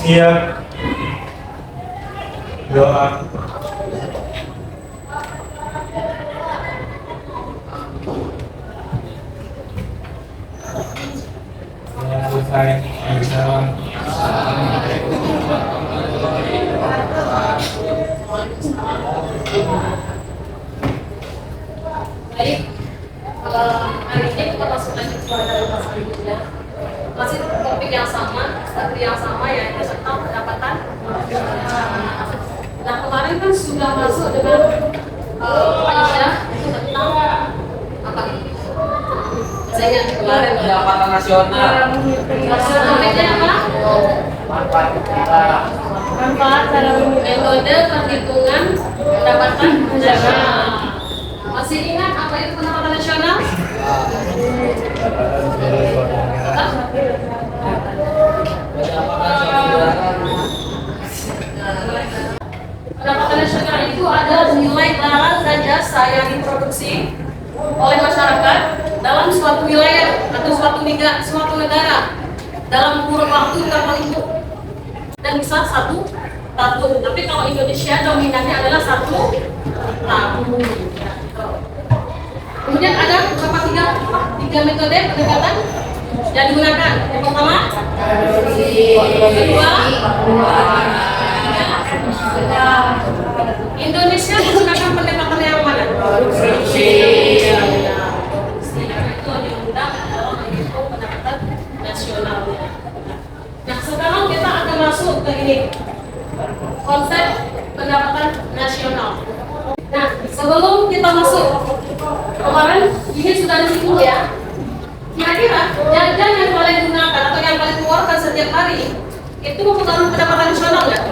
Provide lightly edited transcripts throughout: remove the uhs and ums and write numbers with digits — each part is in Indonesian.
Siap. Doa. Selesai. Baik, hari ini kita langsung lanjut kepada kelas berikutnya. Masih topik yang sama, materi yang sama, yaitu tentang pendapatan. Nah, kemarin kan sudah masuk dengan Aisyah itu tentang apa? Saya ingat kemarin Pendapatan nasional. topiknya apa? Manfaat dalam metode perhitungan pendapatan nasional. Masih ingat apa itu pendapatan nasional? Pendapatan nasional itu adalah nilai barang dan jasa yang diproduksi oleh masyarakat dalam suatu wilayah atau suatu negara dalam kurun waktu tertentu dan bisa 1 tahun. Tapi kalau Indonesia dominannya adalah 1 tahun. Kemudian ada tiga metode pendekatan yang digunakan. Yang pertama, kedua, Indonesia menggunakan pendekatan yang mana? Itu diundang dalam menghitung pendapatan nasionalnya. Nah, sekarang kita akan masuk ke ini, konsep pendapatan nasional. Nah, sebelum kita masuk, kemarin ini sudah disinggung ya. Kira-kira jajan yang paling gunakan atau yang paling keluarkan setiap hari itu mempengaruhi pendapatan nasional nggak?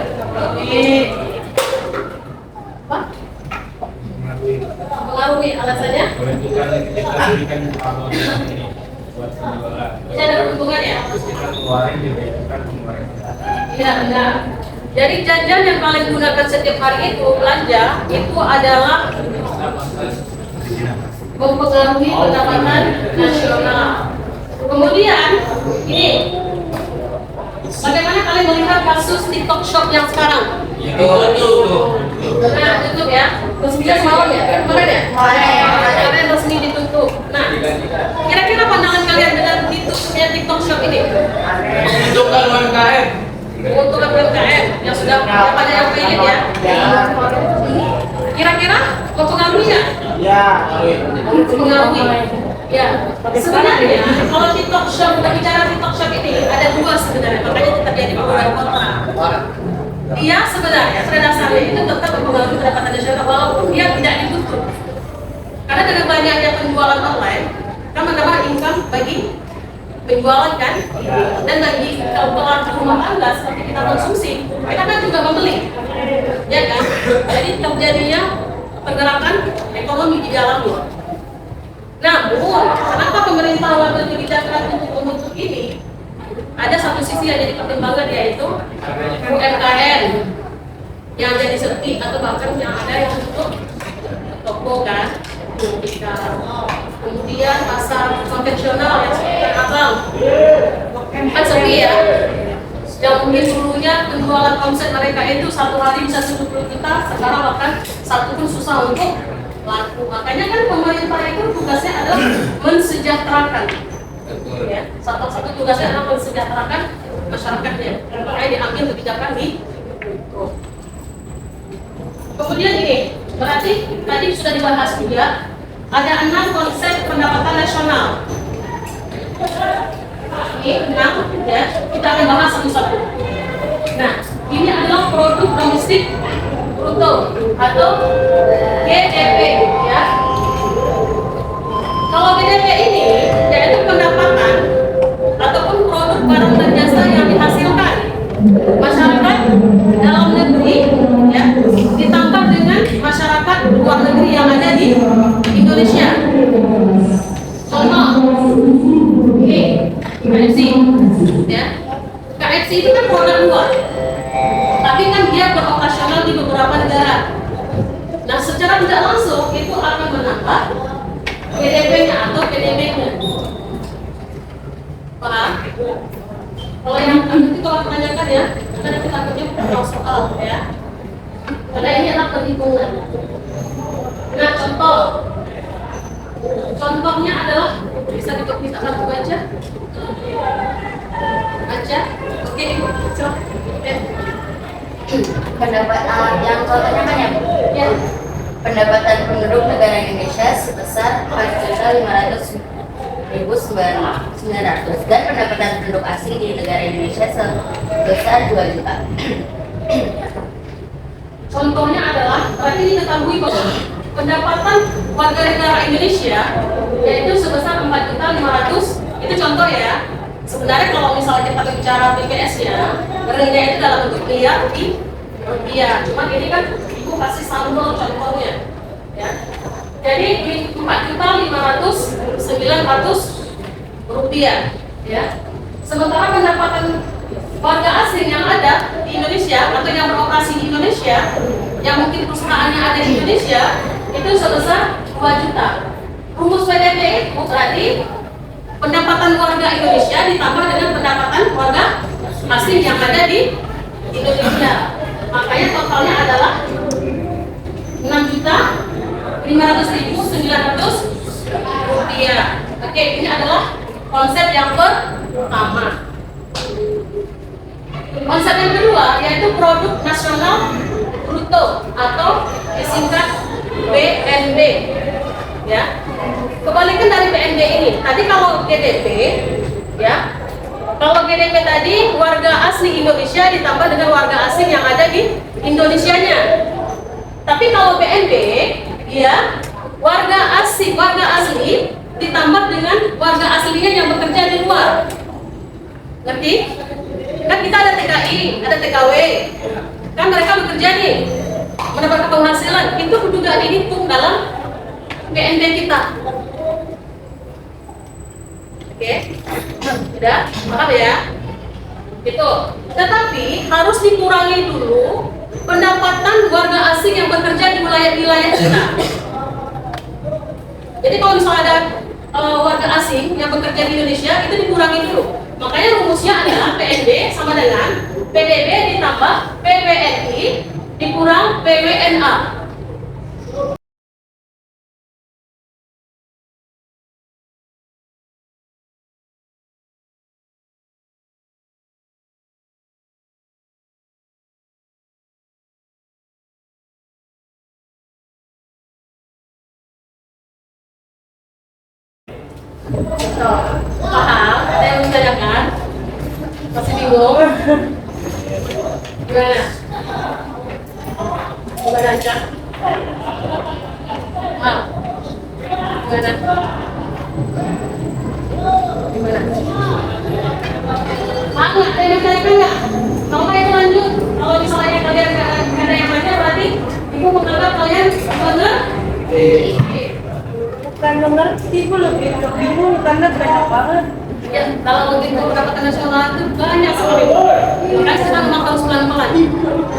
Apa? Mempengaruhi alasannya? Menentukan kita berikan kalau ini buat pengelola. Ini ada hubungan ya? Terus kita keluarin juga itu kan pengeluaran. Iya, benar. Jadi jajan yang paling digunakan setiap hari itu belanja itu adalah mempengaruhi pendapatan nasional. Kemudian ini, bagaimana kalian melihat kasus TikTok Shop yang sekarang? Nah, tutup ya. Resmi semalam ya? Kemarin ya? Kemarin resmi ditutup. Nah, kira-kira pandangan kalian dengan ditutupnya TikTok Shop ini? Menentukan UMKM. Keuntungan UMKM yang sudah pada yang pilih ya? Kira-kira mempengaruhi nggak? Ya. Mempengaruhi. Ya, sebenarnya kalau TikTok Shop, kita bicara TikTok Shop ini ada 2 sebenarnya, makanya terjadi pro dan kontra. Dia sebenarnya pada dasarnya itu tetap mempengaruhi pendapatan nasional walaupun dia tidak ditutup. Karena dengan banyaknya penjualan online, kan menambah income bagi penjualan kan, dan bagi keuntungan rumah tangga seperti kita konsumsi, kita kan juga membeli, ya kan? Jadi terjadinya pergerakan ekonomi di dalamnya. Namun, kenapa pemerintah mengambil kebijakan untuk membentuk ini? Ada satu sisi yang jadi pertimbangan, yaitu UMKM yang jadi sepi atau bahkan yang ada yang tutup toko kan, kemudian pasar konvensional yang seperti abang kan sepi ya, yang mungkin dulunya penjualan omset mereka itu 1 hari bisa 10 juta, sekarang bahkan 1 pun susah untuk laku. Makanya kan pemerintah itu tugasnya adalah mensejahterakan, ya. Satu tugasnya adalah mensejahterakan masyarakatnya. Makanya diambil kebijakan di. Kemudian ini, berarti tadi sudah dibahas juga ada 6 konsep pendapatan nasional. Ini 6 ya, kita akan bahas satu-satu. Nah, ini adalah produk domestik bruto atau GDP ya. Kalau GDP ini yaitu pendapatan ataupun produk barang dan jasa yang dihasilkan masyarakat dalam negeri ya, ditambah dengan masyarakat luar negeri yang ada di Indonesia. Contoh, ini KFC ya. KFC itu kan produk luar, tapi kan dia beroperasional di beberapa negara. Nah, secara tidak langsung itu akan menambah GDP-nya atau PDB-nya. Paham? Kalau yang nanti kalau tanyakan ya, karena kita takutnya soal ya. Karena ini adalah perhitungan. Nah, contohnya adalah bisa aku baca. Baca, oke, coba. Yang contohnya kan ya, Bu? Ya. Pendapatan penduduk negara Indonesia sebesar 4.500.900 dan pendapatan penduduk asing di negara Indonesia sebesar 2 juta. Contohnya adalah, berarti diketahui bahwa pendapatan warga negara Indonesia yaitu sebesar 4.500.000, itu contoh ya. Sebenarnya kalau misalnya kita bicara BPS-nya, realnya itu dalam bentuk miliar rupiah. Cuma ini kan ibu kasih sampel contohnya, ya. Jadi di 4.500.900 rupiah, ya. Sementara pendapatan warga asing yang ada di Indonesia atau yang beroperasi di Indonesia, yang mungkin perusahaannya ada di Indonesia, itu sebesar 2 juta. Rumus PDB itu berarti pendapatan warga Indonesia ditambah dengan pendapatan warga asing yang ada di Indonesia. Makanya totalnya adalah 6.500.900 rupiah. Oke, ini adalah konsep yang pertama. Konsep yang kedua yaitu produk nasional bruto atau disingkat BNB. Ya. Kebalikan dari BNB ini. Tadi kalau GDP, ya. Kalau GDP tadi warga asli Indonesia ditambah dengan warga asing yang ada di Indonesianya. Tapi kalau BNB, ya, warga asli ditambah dengan warga aslinya yang bekerja di luar. Ngerti? Kan kita ada TKI, ada TKW. Kan mereka bekerja nih, mendapatkan penghasilan. Itu juga dihitung dalam BNB kita. Oke, sudah, paham ya? Itu. Tetapi harus dikurangi dulu pendapatan warga asing yang bekerja di wilayah kita. Jadi kalau misalnya ada warga asing yang bekerja di Indonesia, itu dikurangi dulu. Makanya rumusnya adalah PNB sama dengan PDB ditambah PWNI dikurang PWNA. Paham? Ada yang ditanyakan? Masih bingung? Gimana? Gimana aja? Gimana? Gimana? Ada yang ditanyakan nggak? Kalau kalian lanjut, kalau misalnya kalian nggak ada yang nanya, berarti ibu menganggap kalian benar? Karena ngerti, gue lebih bingung karena banyak banget. Ya, kalau begitu pendapatan nasional itu banyak sekali. Makanya kita memang harus pelan-pelan.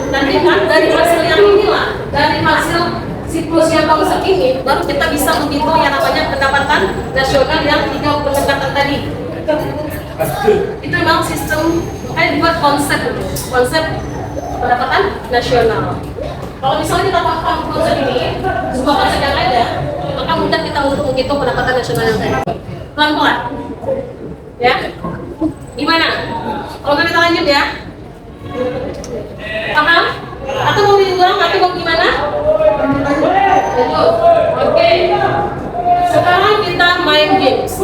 Nanti kan dari hasil yang inilah, dari hasil siklus yang konsep ini, baru kita bisa menghitung yang namanya pendapatan nasional yang 3 pendekatan tadi. Itu memang sistem, makanya dibuat konsep pendapatan nasional. Kalau misalnya kita paham konsep ini, sebuah konsep yang ada, maka mudah kita untuk menghitung pendapatan nasional yang tadi. Pelan-pelan. Ya, gimana? Kalau nggak kita lanjut ya, paham? Atau mau diulang? Atau mau gimana? Lanjut. Oke. Sekarang kita main games.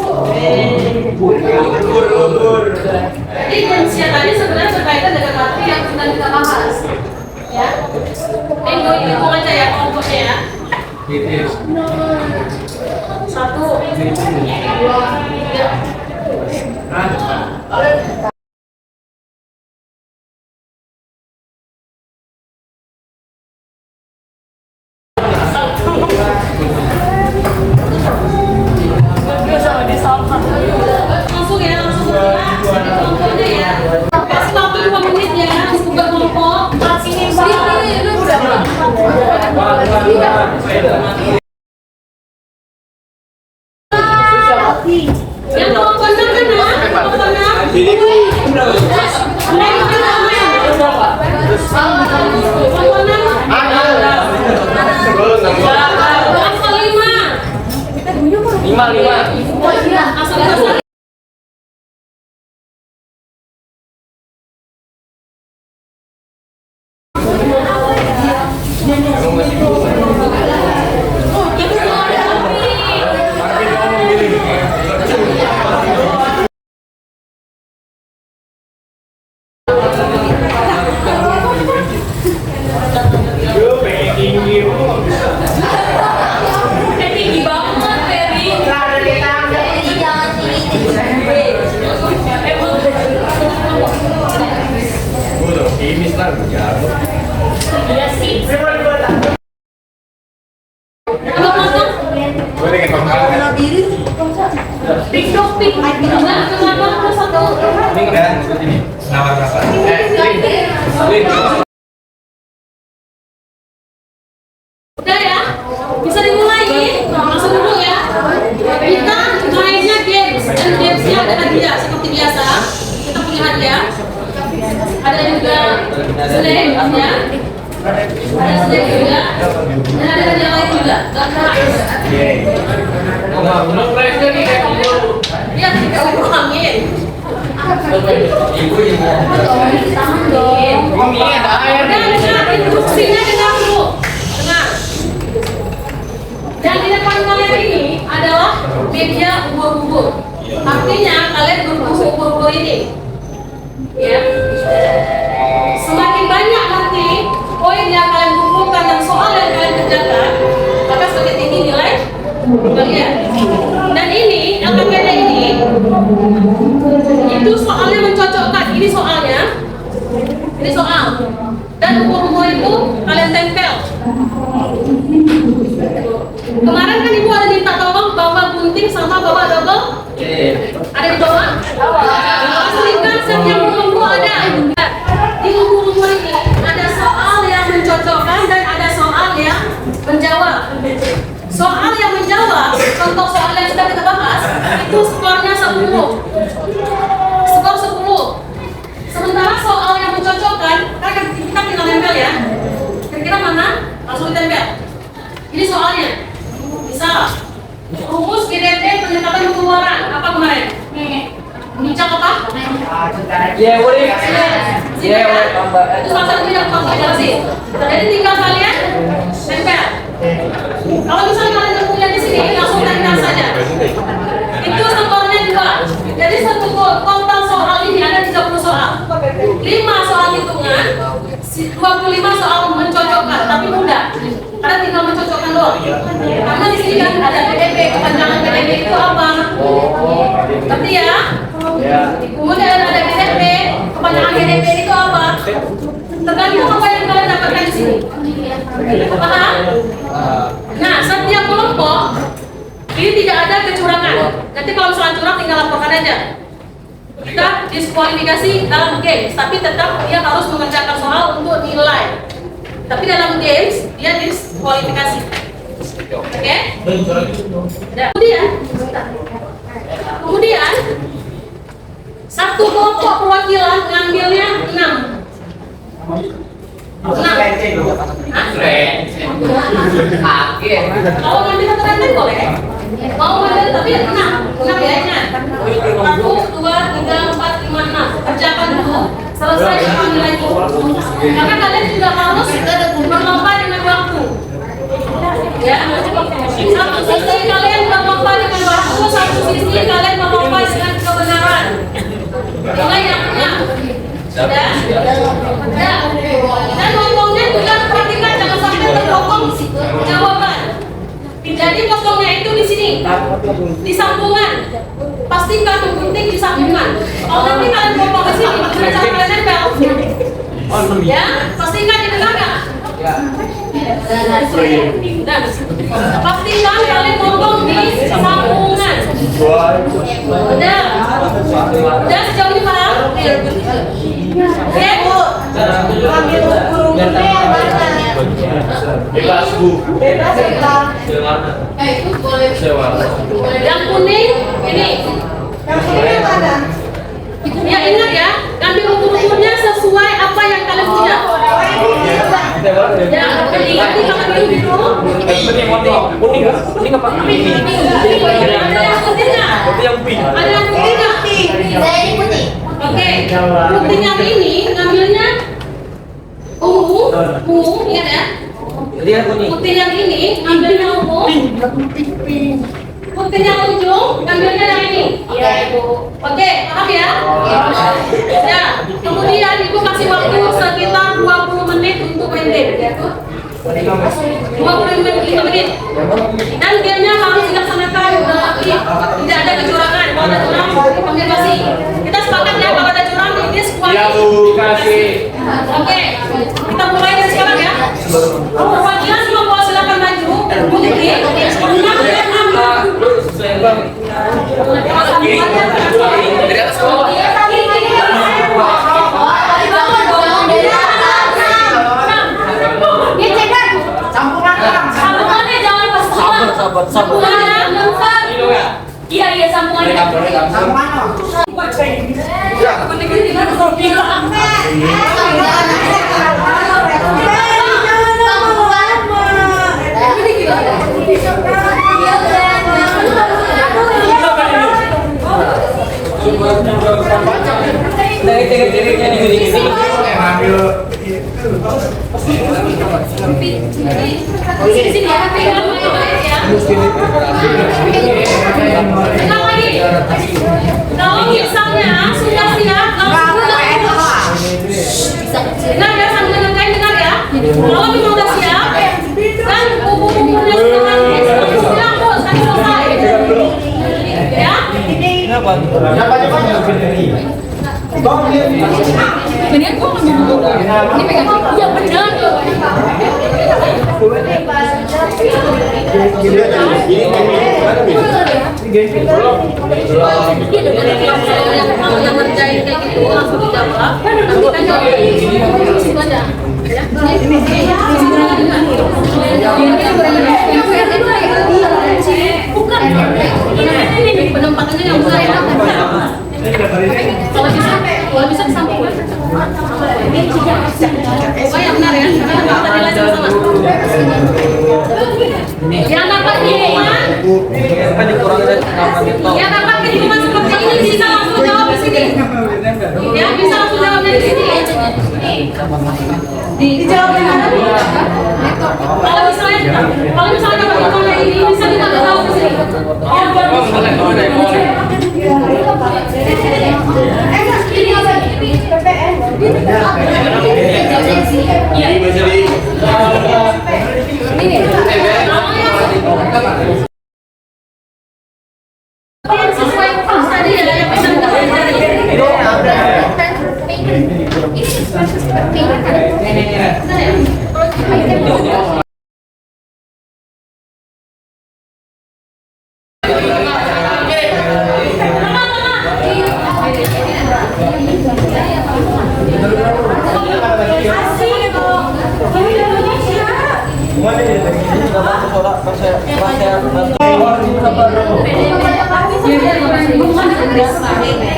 Jadi games yang tadi sebenarnya berkaitan dengan materi yang sudah kita bahas. Ya. Gue hitung aja ya kelompoknya ya. 1, 2, 3. Langsung ya, langsung kelompoknya ya. Kasih waktu 5 menit ya, buka kelompok. Sini yang Iya sih. Boleh kita makan. Pik dok, pik. Nah, kenapa satu? Ini kan ini nawar apa? Udah ya, bisa dimulai. Langsung dulu ya. Kita mainnya games, dan gamesnya ada hadiah seperti biasa. Kita punya hadiah. Ada juga snack ya. Ada snack juga. Dan ada hadiah lain juga. Gak keras. Belum pressure nih kayak gitu. Lihat kita kurangin. Ibu. Tangan dong. Ini ada air. Dan instruksinya dengar dulu. Dengar. Yang di depan kalian ini adalah media ubur-ubur. Artinya kalian berburu ubur-ubur ini. Ya. Semakin banyak nanti poin yang kalian kumpulkan dan soal yang kalian kerjakan, maka semakin tinggi nilai kalian. Dan ini LKPD ini itu soalnya mencocokkan. Ini soalnya. Ini soal. Dan umur-umur itu kalian tempel. Kemarin kan ibu ada minta tolong bawa gunting sama bawa double. Ada di bawah? Pastikan setiap umur ada. Di umur ini ada soal yang mencocokkan dan ada soal yang menjawab. Soal yang menjawab, contoh soal yang sudah kita bahas, itu skornya 10. Skor 10. Sementara soal yang mencocokkan, kan kita tinggal nempel ya. Kira-kira mana? Langsung ditempel. Ini soalnya. Misal, rumus GDP penetapan pengeluaran apa kemarin? Bincang apa? Ya, boleh. Ya, boleh tambah. Itu salah satu yang pakai jelasin. Jadi tinggal kalian nempel. Kalau misalnya kalian punya di sini, langsung tempel saja. Itu skornya 2. Jadi satu total soal ini ada 30 soal. 5 soal hitungan, 25 soal mencocokkan, tapi mudah. Karena tinggal mencocokkan doang. Karena di sini kan ada PDB, kepanjangan PDB itu apa? Ngerti ya? Kemudian ada GDP, kepanjangan GDP itu apa? Tergantung apa yang kalian dapatkan di sini. Paham? Nah, setiap kelompok ini tidak ada kecurangan. Nanti kalau misalnya curang tinggal laporkan aja. Kita diskualifikasi dalam games, tapi tetap dia harus mengerjakan soal untuk nilai. Tapi dalam games dia diskualifikasi. Oke? Kemudian satu kelompok perwakilan ngambilnya 6. Kalau ngambil satu rantai boleh. Mau ngambil tapi 6 ya ingat. 1, 2, 3, 4, 5, 6. Kerjakan dulu. Selesai ambil lagi. Karena kalian juga harus berlomba dengan waktu. Ya. Satu sisi kalian berlomba dengan waktu, satu sisi kalian berlomba dengan kebenaran. Mulai yang benar. Sudah? Sudah. Dan ngomongnya juga perhatikan jangan sampai terpotong jawaban. Jadi potongnya itu di sini, di sambungan. Pastikan menggunting di sambungan. Kalau nanti kalian potong ke sini, gimana cara kalian nempel? Ya, pastikan didengar nggak? Dan pastikan kalian potong di sambungan. Udah sejauh ini paham? Oke, Bu. Ambil ukur-ukurnya yang mana? Bebas, Bu. Bebas hitam. Itu boleh. Sewa. Yang kuning ini. Yang ini yang mana? Ya ingat ya, ambil ukur-ukurnya sesuai apa yang kalian punya. Ya, penting kalau biru. Kuning apa? Ada yang putih nggak? Ada yang putih nggak? Saya ini putih. Oke, putih yang ini ngambilnya ungu, ingat ya? Putih yang ini ngambilnya ungu. Putih yang ujung ngambilnya yang ini. Iya, Ibu. Oke, paham ya? Ya, kemudian ibu kasih waktu sekitar 20 menit untuk main game. 20 menit. Dan gamenya harus dilaksanakan dengan aktif. Tidak ada kecurangan. Kalau ada curang, dikonfirmasi. Kita sepakat ya kalau ada curang this one. Iya Bu, dikasih. Oke, kita mulai dari sekarang ya. Perwakilan kelompok silakan maju. Putri, Dari atas ke bawah. sambungannya jangan pas Sabar. sambungannya. Iya, sambungannya. Sini ya, pegang ya. Tenang lagi. Kalau misalnya sudah siap, dengar ya, sambil dengarkan, dengar ya. Kalau memang sudah siap, kan kubu-kubunya sudah bos, kan selesai. Ya? Bener kok ini pegang. Iya benar. Yang ngerjain kayak gitu langsung dijawab. Nanti tanya itu aja. Bukan. Ini penempatannya yang besar. Kalau bisa disamping. Oh ya benar ya, karena kita tadi lagi sama. Yang dapat kiriman, yang dapat kiriman seperti ini bisa langsung jawab di sini. Ya bisa langsung jawab dari sini. Dijawab di mana? Kalau misalnya dapat kiriman ini bisa kita jawab di sini. Sesuai pas tadi ya yang pesan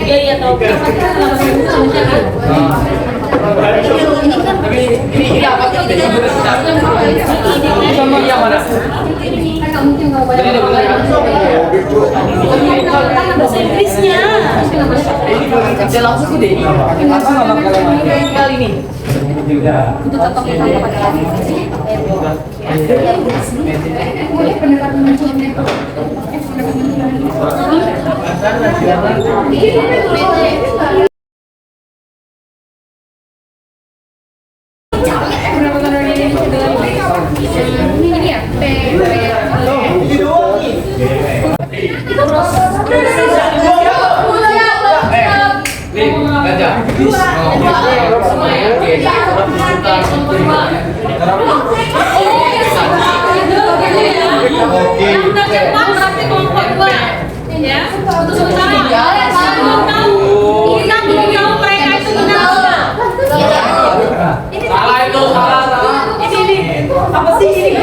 Iya tahu. Ini apa sih? Sama yang mana? Bahasa Inggrisnya. Saya langsung ke Denny. Apa nama kalian kali ini? Itu tetap ini ya. Udah cepat berarti kelompok dua. Ya, untuk sementara. Belum tahu. Ini kan belum tahu mereka itu benar apa. Salah itu, salah. Ini. Apa sih ini?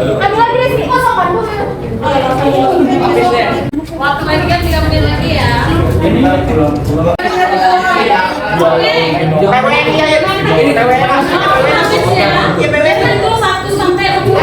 Ada lagi di sini kosong kan? Waktu lagi kan 3 menit lagi ya. Oke. Ini Itu 1 sampai 5.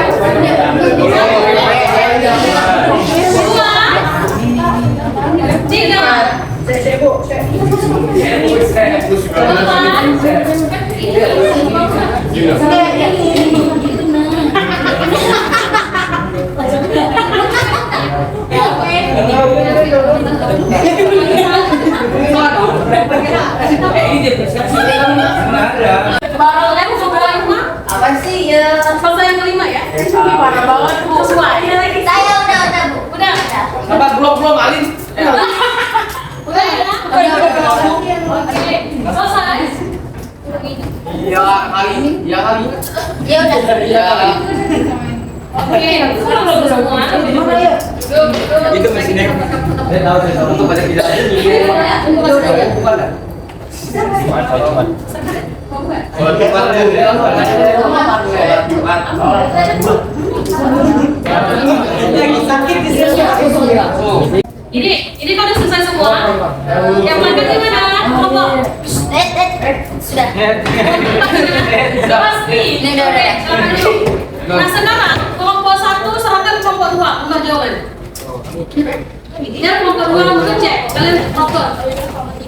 Apa sih ya? Selesai yang kelima ya? Parah banget Bu. Sesuai. Saya udah Bu. Udah. Sabar, belum Alin. Udah ya? Udah. kali. Ya udah. Oke, semua. Itu mesinnya. Saya tahu untuk pada tidak ini. Ini kalau udah selesai semua, yang makan gimana? Kelompok. Sudah. Pasti. Ini udah. Silakan dulu. Nah sekarang kelompok 1 serahkan kelompok 2 untuk jawaban. Dan kelompok 2 untuk cek. Kalian oper.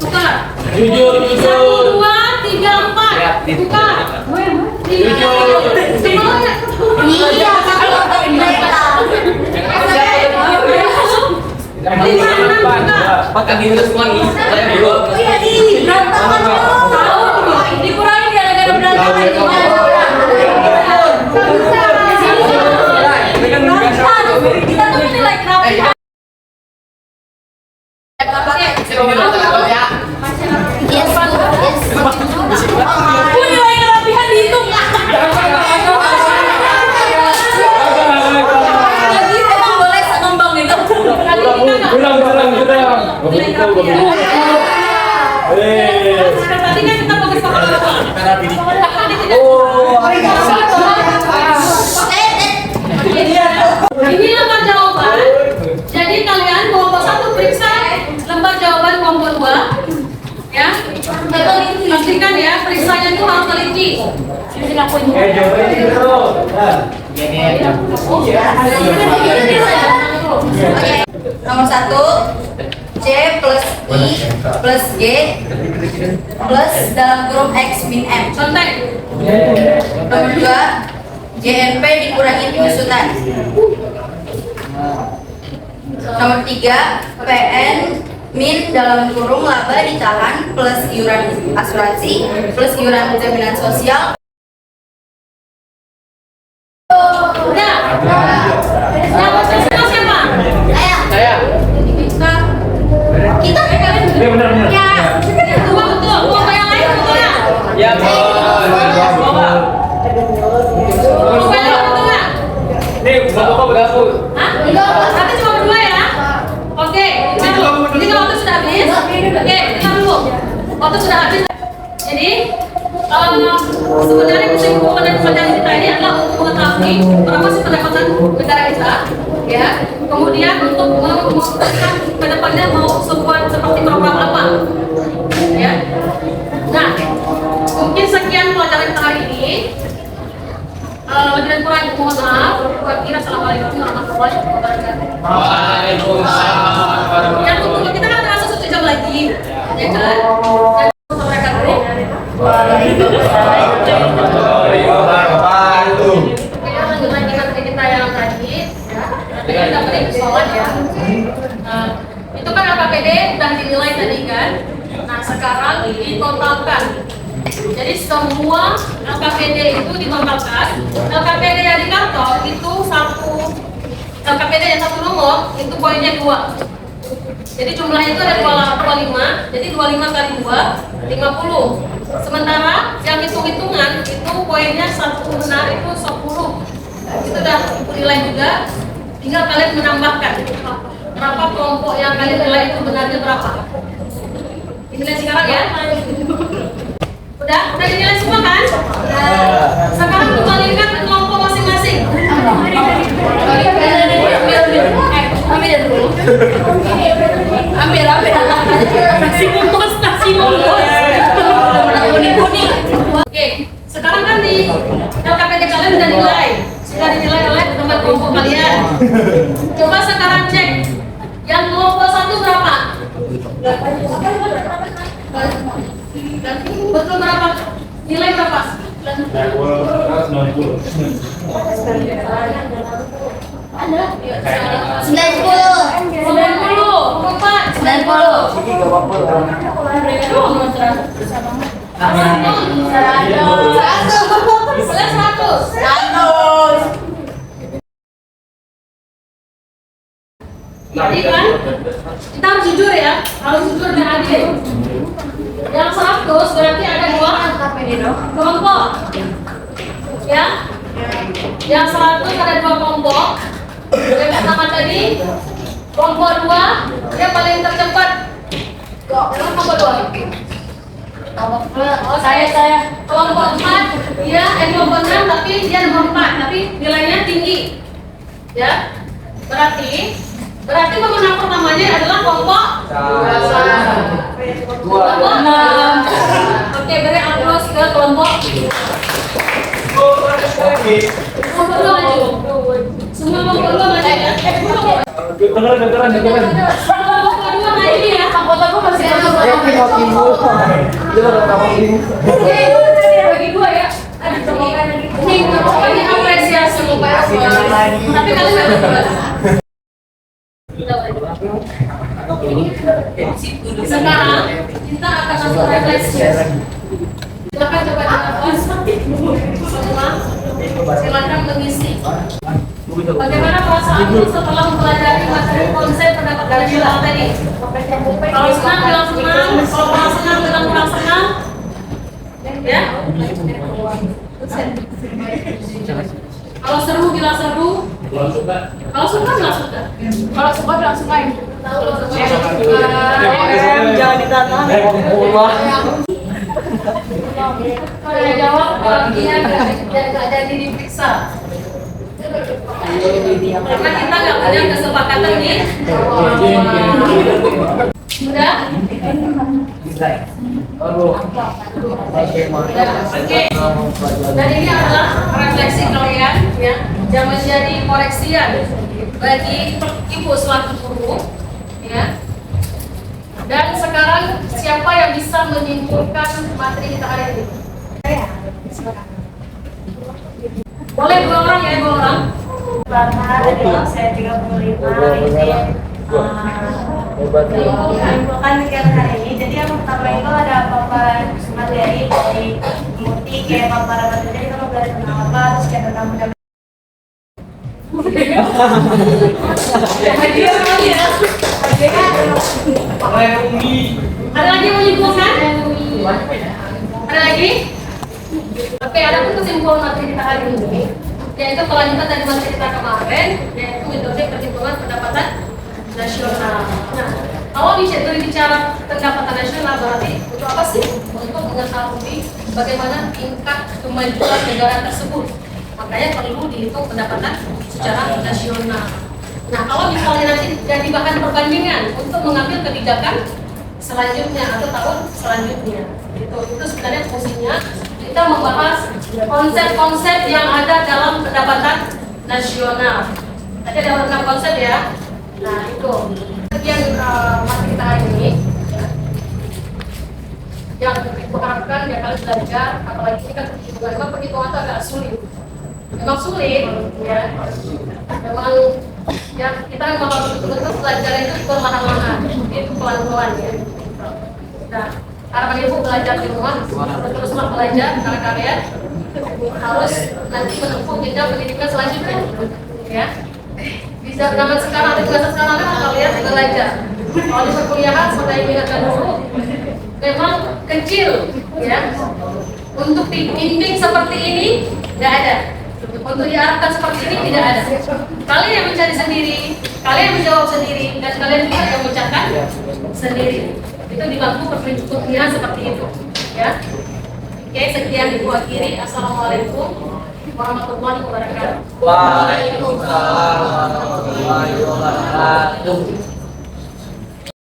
Tukar. Jujur. 1, 2, 3, 4. Tukar. Semuanya. Iya, kalau mereka. Pakai minus lagi. Iya, ini berantakan dong. Dikurangi gara-gara berantakan gimana? Kita tuh menilai kerapihan. Yes, menilai kerapihan dihitung. Lagi emang boleh sengembang itu. Tadi kan kita bagus Ini lembar jawaban. Jadi kalian kelompok 1 periksa lembar jawaban kelompok 2. Ya. Pastikan ya, periksanya itu harus teliti. Nomor 1 C plus I plus G plus dalam kurung X min M. Contek. Nomor 2 JNP dikurangi penyusutan. Nomor 3 PN min dalam kurung laba ditahan plus iuran asuransi plus iuran jaminan sosial. Udah. Yang pesan semua siapa? Saya. Kita ya Dua betul. Kelompok yang lain betul ya? Ya, Bos. Kelompok yang lain betul ya? Nih, Bapak berapa? Hah? Berarti cuma berdua ya? Oke, kita dulu. Ini kalau waktu sudah habis. Oke, kita dulu. Waktu sudah habis. Jadi, sebenarnya kesimpulan dari pelajaran kita ini adalah untuk mengetahui berapa sih pendapatan negara kita, ya. Kemudian untuk memutuskan ke depannya mau seperti program apa, ya. Nah, mungkin sekian pelajaran kita hari ini. Lebih dan kurang mohon maaf. Assalamualaikum warahmatullahi wabarakatuh. Waalaikumsalam. Yang untuk kita kan terasa 1 jam lagi, ya kan? Dan mereka dulu. Kita lanjut lagi materi kita yang tadi, ya. Nanti kita beri persoalan ya. Nah, itu kan LKPD dan dinilai tadi kan. Nah sekarang ditotalkan. Jadi semua LKPD itu ditotalkan. LKPD yang di kantong itu LKPD yang 1 nomor itu poinnya 2. Jadi jumlahnya itu ada 25. Jadi 25 kali 2 50. Sementara yang hitung-hitungan itu poinnya 1 benar itu 10. Itu udah nilai juga. Tinggal kalian menambahkan berapa kelompok yang kalian nilai itu benarnya berapa. Dinilai sekarang ya. Udah dinilai semua kan? Sekarang kembalikan ke kelompok masing-masing. Ambil. Nasi bungkus. Oke, sekarang kan di LKPD kalian sudah dinilai oleh teman kelompok kalian. Coba sekarang cek yang kelompok 1 berapa? Betul berapa? Nilai berapa? 90. 100. Jadi kan kita harus jujur ya, harus jujur dan adil. Yang 100 berarti ada 2 Kelompok. Ya. Yang 100 ada 2 kelompok. Yang pertama tadi kelompok 2 dia paling tercepat. Kelompok 2. Oh, saya. Kelompok 4 dia kelompok 6 tapi dia nomor 4 tapi nilainya tinggi. Ya. Berarti pemenang pertamanya adalah kelompok 6. Oke, beri aplaus ke kelompok. Kelompok 2 maju. Semua kelompok 2 maju ya. Dengeran. Kelompok 2 maju ya. Anggota gue masih Bagi 2 ya. Ini apresiasi. Tapi kalian nggak berdua. Sekarang kita akan langsung refleksi. Silakan coba dilakukan semua. Silakan mengisi. Bagaimana perasaanmu setelah mempelajari materi konsep pendapat nasional tadi? Kalau senang bilang senang, kalau kurang senang bilang kurang senang. Ya. Kalau seru bilang seru. Kalau suka bilang suka. Kalau suka bilang suka. Kalau suka. jangan ditantang. Kalau jawab dia nggak jadi diperiksa. Karena kita nggak punya kesepakatan nih. Sudah? Oke. Dan ini adalah refleksi kalian ya, yang menjadi koreksian bagi ibu selaku guru ya. Dan sekarang siapa yang bisa menyimpulkan materi kita hari ini? Boleh 2 orang ya, 2 orang. Saya 35 ini menyimpulkan kegiatan hari ini. Jadi yang pertama itu ada paparan materi dari Murti, kayak paparan materi jadi kamu belajar tentang apa, terus kayak tentang mudah. Ada lagi yang menyimpulkan? Ada lagi? Oke, ada pun kesimpulan materi kita hari ini, yaitu kelanjutan dari materi kita kemarin, yaitu metode perhitungan pendapatan nasional. Nah, kalau bicara pendapatan nasional berarti untuk apa sih? Untuk mengetahui bagaimana tingkat kemajuan negara tersebut. Makanya perlu dihitung pendapatan secara nasional. Nah, kalau misalnya nanti jadi bahan perbandingan untuk mengambil kebijakan selanjutnya atau tahun selanjutnya, itu sebenarnya fungsinya kita membahas konsep-konsep yang ada dalam pendapatan nasional. Tadi ada 6 konsep ya. Nah, itu sekian materi kita hari ini. Yang diharapkan ya kalian belajar, apalagi ini kan perhitungan itu agak sulit. Memang sulit, ya. Memang ya kita memang harus betul-betul belajar itu perlahan-lahan, itu pelan-pelan ya. Nah, harapan ibu belajar di rumah, terus belajar karena kalian harus nanti menempuh jenjang pendidikan selanjutnya, ya. Bisa zaman sekarang atau bahasa sekarang kan kalian belajar. Kalau di perkuliahan seperti yang diingatkan dulu, memang kecil, ya. Untuk bimbing seperti ini tidak ada. Untuk diarahkan seperti ini tidak ada. Kalian yang mencari sendiri, kalian yang menjawab sendiri, dan kalian juga yang mengucapkan sendiri. Itu di bangku perkuliahan seperti itu, ya. Oke, sekian ibu akhiri. Assalamualaikum warahmatullahi wabarakatuh. Waalaikumsalam warahmatullahi wabarakatuh.